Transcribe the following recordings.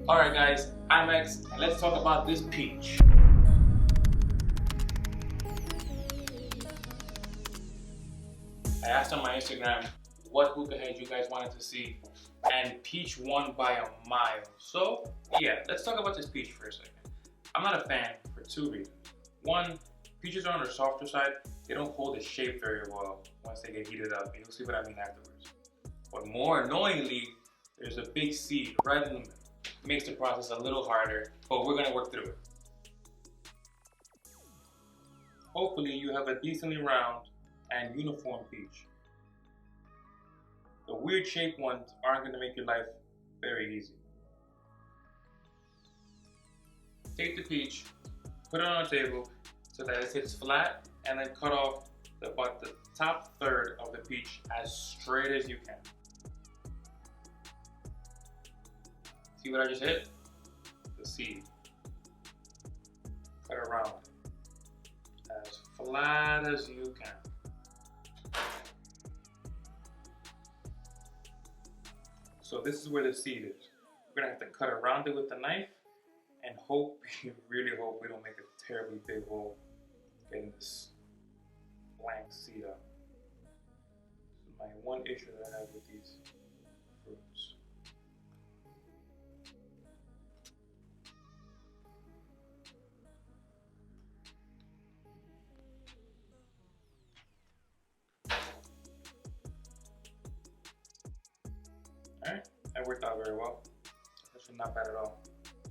Alright guys, I'm X, and let's talk about this peach. I asked on my Instagram what hookah heads you guys wanted to see, and peach won by a mile. So yeah, let's talk about this peach for a second. I'm not a fan for two reasons. One, peaches are on the softer side. They don't hold the shape very well once they get heated up, and you'll see what I mean afterwards. But more annoyingly, there's a big seed right in the middle. Makes the process a little harder, but we're gonna work through it. Hopefully you have a decently round and uniform peach. The weird shaped ones aren't gonna make your life very easy. Take the peach, put it on a table so that it sits flat, and then cut off about the top third of the peach as straight as you can. See what I just hit? The seed. Cut around as flat as you can. So this is where the seed is. We're gonna have to cut around it with the knife and hope, really hope we don't make a terribly big hole getting this blank seed out. This is my one issue that I have with these fruits. Alright, that worked out very well. That's not bad at all.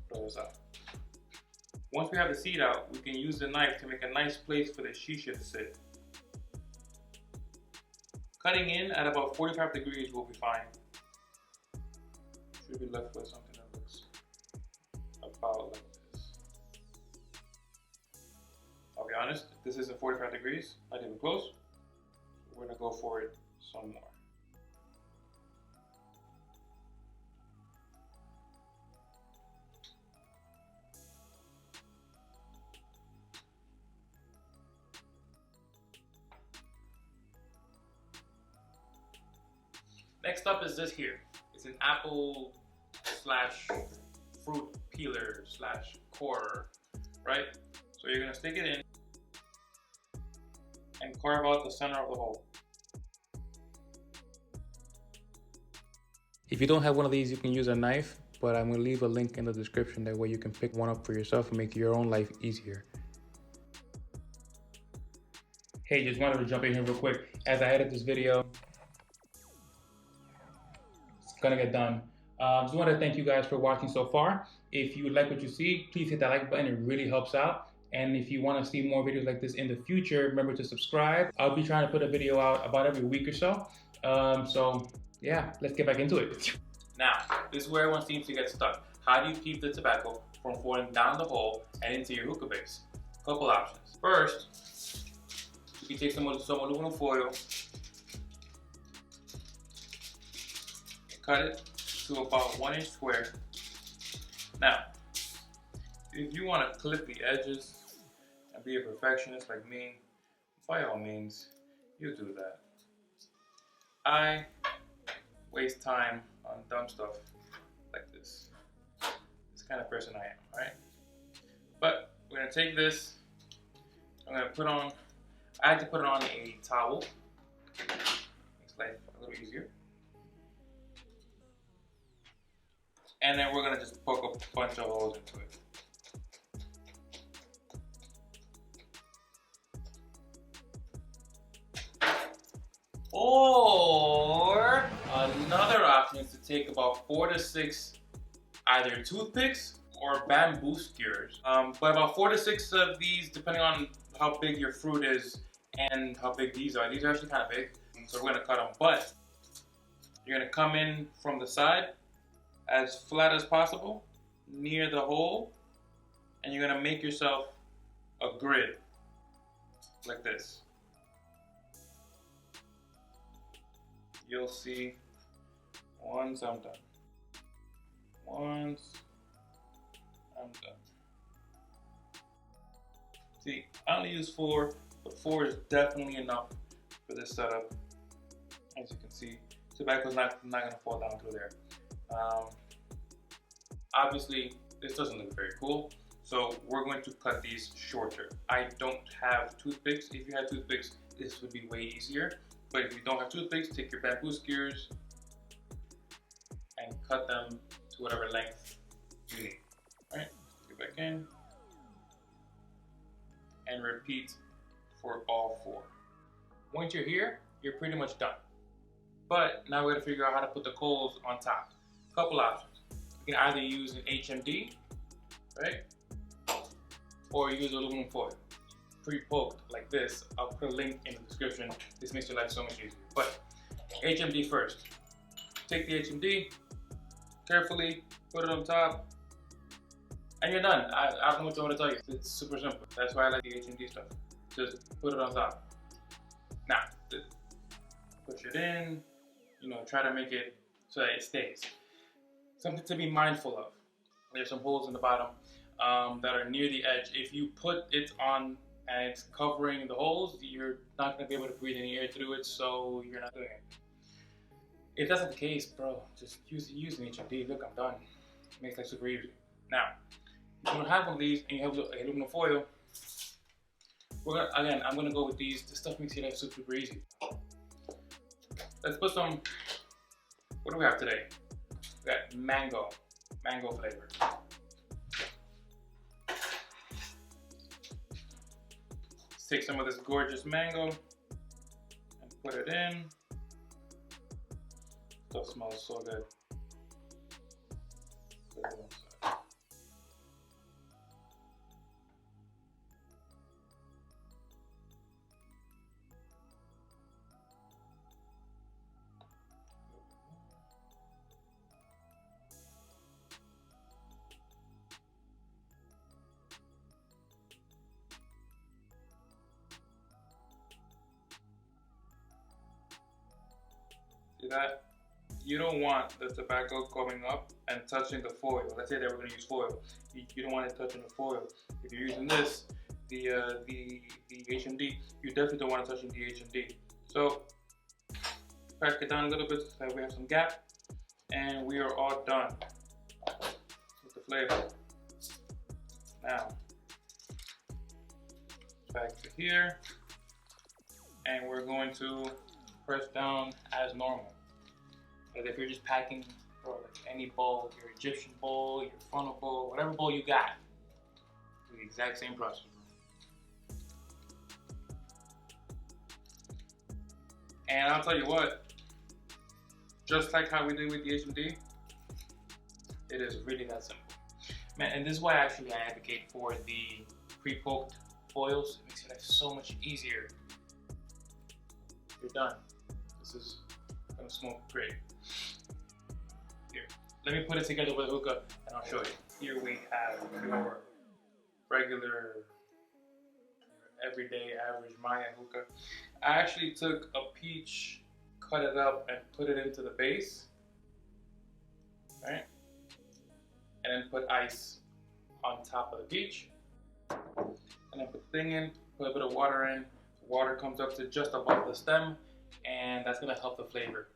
Throw this out. Once we have the seed out, we can use the knife to make a nice place for the shisha to sit. Cutting in at about 45 degrees will be fine. Should be left with something that looks about like this. I'll be honest, if this isn't 45 degrees, not even close, we're gonna go for it some more. Next up is this here. It's an apple slash fruit peeler slash corer, right? So you're gonna stick it in and carve out the center of the hole. If you don't have one of these, you can use a knife, but I'm gonna leave a link in the description. That way you can pick one up for yourself and make your own life easier. Hey, just wanted to jump in here real quick. As I edit this video, gonna get done. Just want to thank you guys for watching so far. If you like what you see, please hit that like button. It really helps out. And if you want to see more videos like this in the future, remember to subscribe. I'll be trying to put a video out about every week or so. So yeah, let's get back into it. Now, this is where everyone seems to get stuck. How do you keep the tobacco from falling down the hole and into your hookah base? Couple options. First, you can take some aluminum foil, cut it to about 1 inch square. Now, if you want to clip the edges and be a perfectionist like me, by all means, you do that. I waste time on dumb stuff like this. This kind of person I am, alright? But we're gonna take this, I'm gonna put on, I had to put it on a towel. Makes life a little easier. And then we're gonna just poke a bunch of holes into it. Or another option is to take about 4 to 6 either toothpicks or bamboo skewers. But about 4 to 6 of these, depending on how big your fruit is and how big these are. These are actually kind of big, so we're gonna cut them. But you're gonna come in from the side as flat as possible near the hole, and you're gonna make yourself a grid like this. You'll see once I'm done. Once I'm done. See, I only use 4, but 4 is definitely enough for this setup. As you can see, tobacco's not gonna fall down through there. obviously this doesn't look very cool. So we're going to cut these shorter. I don't have toothpicks. If you had toothpicks, this would be way easier. But if you don't have toothpicks, take your bamboo skewers and cut them to whatever length you need. All right, get back in and repeat for all 4. Once you're here, you're pretty much done. But now we gotta figure out how to put the coals on top. Couple options. You can either use an HMD, right? Or use aluminum foil. Pre-poked like this. I'll put a link in the description. This makes your life so much easier. But HMD first. Take the HMD, carefully put it on top, and you're done. I don't know what I want to tell you. It's super simple. That's why I like the HMD stuff. Just put it on top. Now, push it in, you know, try to make it so that it stays. Something to be mindful of. There's some holes in the bottom that are near the edge. If you put it on and it's covering the holes, you're not gonna be able to breathe any air through it, so you're not doing it. If that's not the case, bro, just use an HMD. Look, I'm done. It makes life super easy. Now, if you don't have one of these and you have aluminum foil, I'm gonna go with these. This stuff makes your life super easy. Let's put some, what do we have today? We got mango flavor. Take some of this gorgeous mango and put it in. Stuff smells so good. Put it on side. See that? You don't want the tobacco coming up and touching the foil. Let's say that we're going to use foil. You don't want it touching the foil. If you're using this, the HMD, you definitely don't want it touching the HMD. So crack it down a little bit so that we have some gap, and we are all done with the flavor. Now back to here, and we're going to press down as normal. Like if you're just packing for like any bowl, your Egyptian bowl, your funnel bowl, whatever bowl you got, do the exact same process. And I'll tell you what, just like how we did with the HMD, it is really that simple. Man, and this is why actually I advocate for the pre-poked foils. It makes your life so much easier. You're done. This is gonna smoke great. Here, let me put it together with a hookah and I'll show you. Here we have your regular, everyday average Maya hookah. I actually took a peach, cut it up and put it into the base, right? And then put ice on top of the peach. And then put the thing in, put a bit of water in. Water comes up to just above the stem, and that's gonna help the flavor.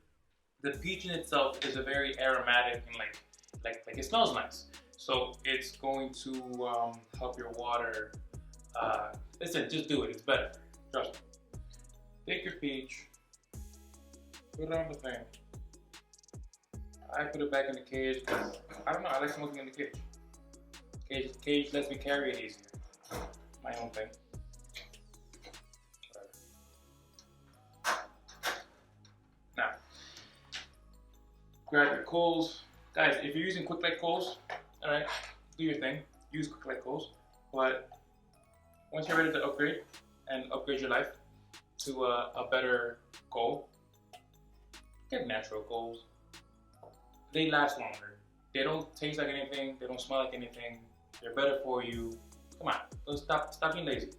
The peach in itself is a very aromatic and like it smells nice. So it's going to help your water. Listen, just do it. It's better. Trust me. Take your peach, put it on the thing. I put it back in the cage because I don't know. I like smoking in the cage. Cage lets me carry it easier. My own thing. Now, grab your coals. Guys, if you're using quick light coals, alright, do your thing. Use quick light coals. But once you're ready to upgrade and upgrade your life to a better coal, get natural coals. They last longer. They don't taste like anything. They don't smell like anything. They're better for you. Come on, don't stop being lazy.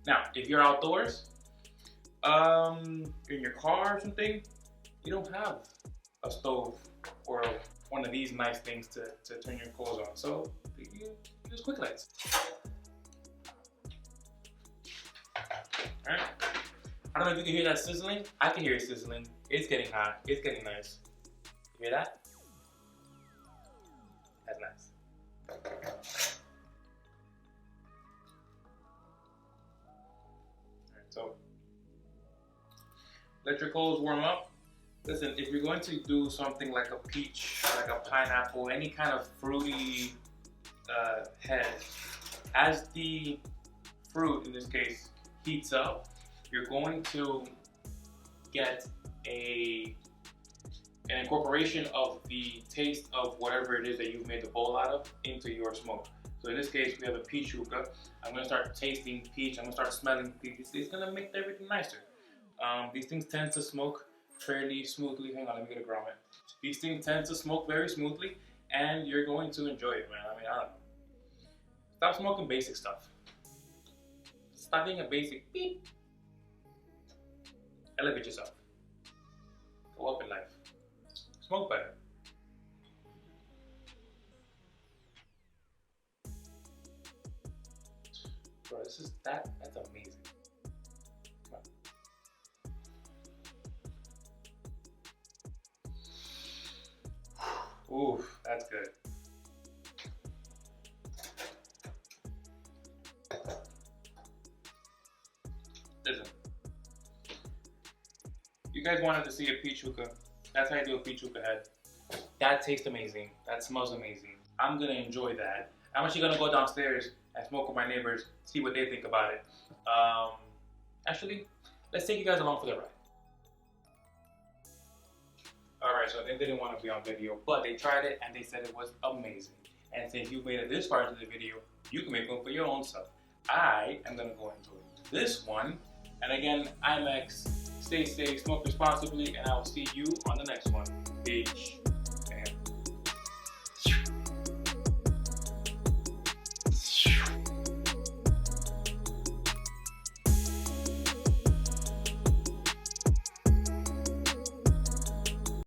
Now, if you're outdoors, in your car or something, you don't have a stove or one of these nice things to turn your coals on. So you use quick lights. Alright. I don't know if you can hear that sizzling. I can hear it sizzling. It's getting hot. It's getting nice. You hear that? Let your coals warm up. Listen, if you're going to do something like a peach, like a pineapple, any kind of fruity head, as the fruit, in this case, heats up, you're going to get an incorporation of the taste of whatever it is that you've made the bowl out of into your smoke. So in this case, we have a peach hookah. I'm gonna start tasting peach. I'm gonna start smelling peach. It's gonna make everything nicer. These things tend to smoke fairly smoothly. Hang on, let me get a grommet. These things tend to smoke very smoothly, and you're going to enjoy it, man. I mean, I don't know. Stop smoking basic stuff. Stop being a basic beep. Elevate yourself. Go up in life. Smoke better. Bro, that's amazing. Come on. Oof, that's good. Listen, you guys wanted to see a peach hookah. That's how you do a peach hookah head. That tastes amazing. That smells amazing. I'm gonna enjoy that. I'm actually gonna go downstairs and smoke with my neighbors, see what they think about it. Actually, let's take you guys along for the ride. Alright, so they didn't want to be on video, but they tried it and they said it was amazing. And since you made it this far into the video, you can make one for your own self. I am gonna go enjoy this one. And again, I'm X. Stay safe, smoke responsibly, and I will see you on the next one. Peace.